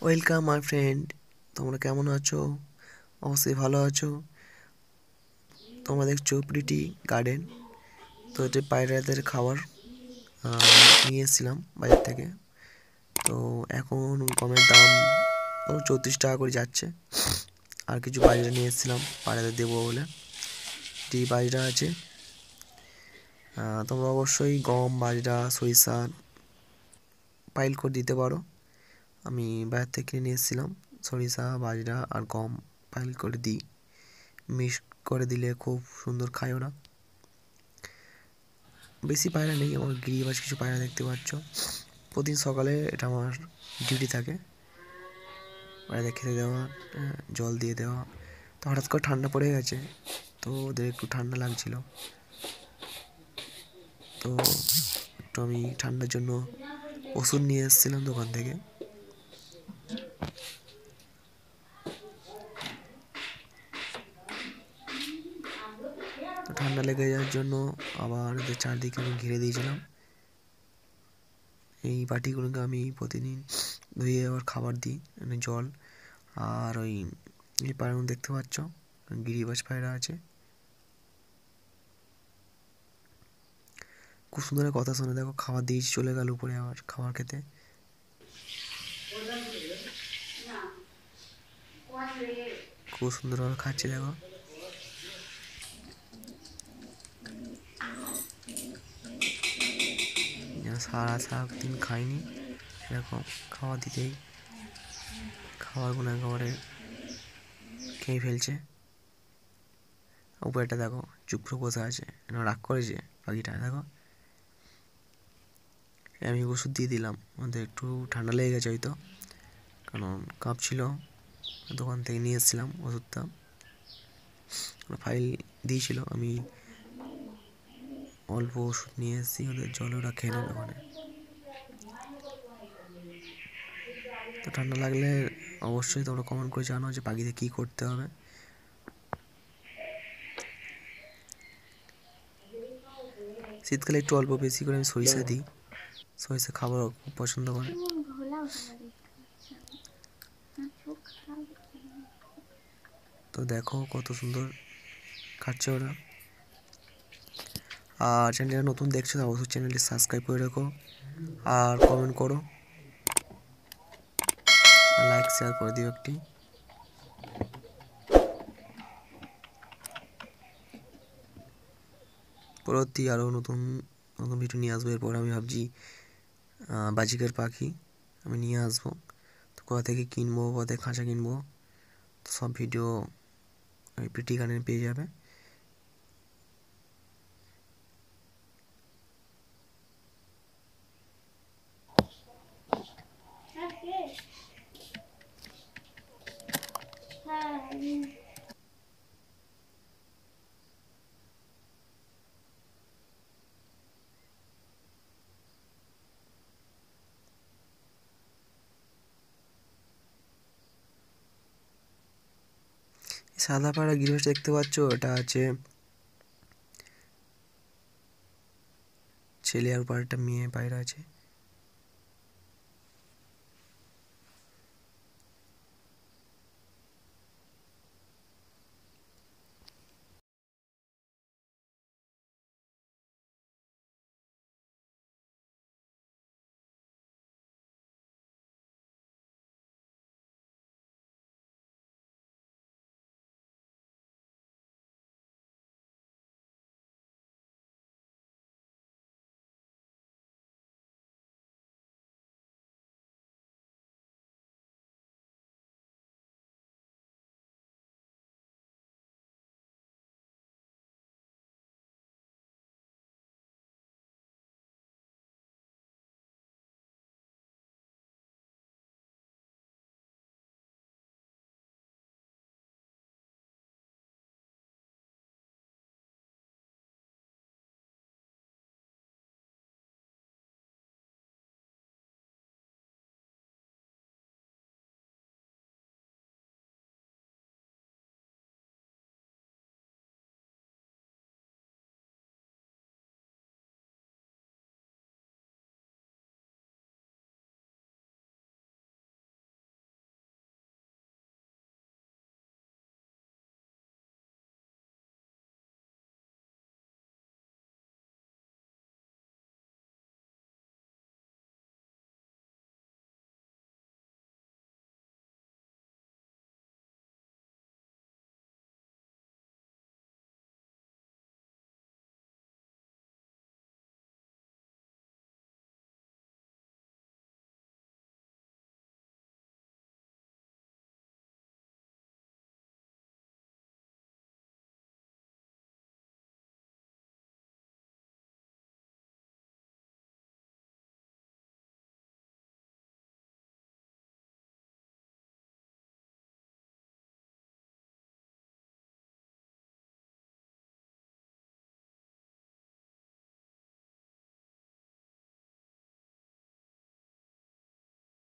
Welcome my friend. তোমরা কেমন আছো? অবশ্যই ভালো আছো। তোমরা দেখছো প্রিটি গার্ডেন। তো এটা পায়রাদের খাবার নিয়ে এসেছিলাম বাজার থেকে। তো এখন গমের দাম 34 টাকা করে যাচ্ছে। আর কিছু বাজরা নিয়ে এসেছিলাম পায়রাদের দেবো বলে। এটি বাজরা আছে। তোমরা অবশ্যই গম, বাজরা, সরিষা পাইল করে দিতে পারো। আমি বাজার থেকে কিনে নিয়ে এসেছিলাম সরিষা, বাজরা আর গম পাইল করে দিই। মিক্স করে দিলে খুব সুন্দর খায় ওরা। বেশি পায়রা নেই, আমার গিরিবাজ কিছু পায়রা দেখতে পাচ্ছ। প্রতিদিন সকালে এটা আমার ডিউটি থাকে, পায়রাদের খেতে দেওয়া, জল দিয়ে দেওয়া। তো হঠাৎ করে ঠান্ডা পড়ে গেছে, তো ওদের একটু ঠান্ডা লাগছিল। তো একটু আমি ঠান্ডার জন্য ওষুধ নিয়ে এসেছিলাম দোকান থেকে। তো ঠান্ডা লেগে যাওয়ার জন্য আবার ওদের চারদিকে আমি ঘিরে দিয়েছিলাম। এই বাটিগুলোকে আমি প্রতিদিন ধুয়ে আবার খাবার দিই, মানে জল। আর ওই এই পায়রাগুলো দেখতে পাচ্ছ, গিরিবাজ পায়রা আছে। খুব সুন্দর কথা শুনে, দেখো খাবার দিয়েছি, চলে গেল উপরে আবার খাবার খেতে। খুব সুন্দরভাবে খাচ্ছে, দেখো। সারাদিন খাইনি, এরকম খাবার দিতেই খাবারগুলো একেবারে খেয়ে ফেলছে। উপরেটা দেখো চুপ করে বসে আছে, রাগ করেছে পাখিটা, দেখো। আমি ওষুধ দিয়ে দিলাম, ওদের একটু ঠান্ডা লেগে গেছে হয়তো, কারণ কাঁপছিল। দোকান থেকে নিয়ে এসেছিলাম ওষুধটা, ফাইল দিয়েছিল, আমি অল্প ওষুধ নিয়ে এসেছি। ওদের জল ওরা খেয়ে নেবে ওখানে। তো ঠান্ডা লাগলে অবশ্যই তোমরা কমেন্ট করে জানো যে পাখিদের কী করতে হবে। শীতকালে একটু অল্প বেশি করে আমি সরিষা দিই, সরিষা খাবার খুব পছন্দ করে। তো দেখো কত সুন্দর খাচ্ছে ওরা। আর চ্যানেলটা নতুন দেখছো তো অবশ্যই চ্যানেলটি সাবস্ক্রাইব করে রাখো, আর কমেন্ট করো, আর লাইক শেয়ার করে দিও একটি। পরবর্তী আরও নতুন নতুন ভিডিও নিয়ে আসবো। এরপর আমি ভাবছি বাজিকার পাখি আমি নিয়ে আসবো। তো কোথা থেকে কিনবো, কোথা থেকে খাঁচা কিনবো, তো সব ভিডিও ওই প্রিটি গার্ডেনে পেয়ে যাবে। সাদা পায়রা গিরিবাস দেখতে পাচ্ছ, এটা আছে ছেলে, আর উপর একটা মেয়ে পায়রা আছে।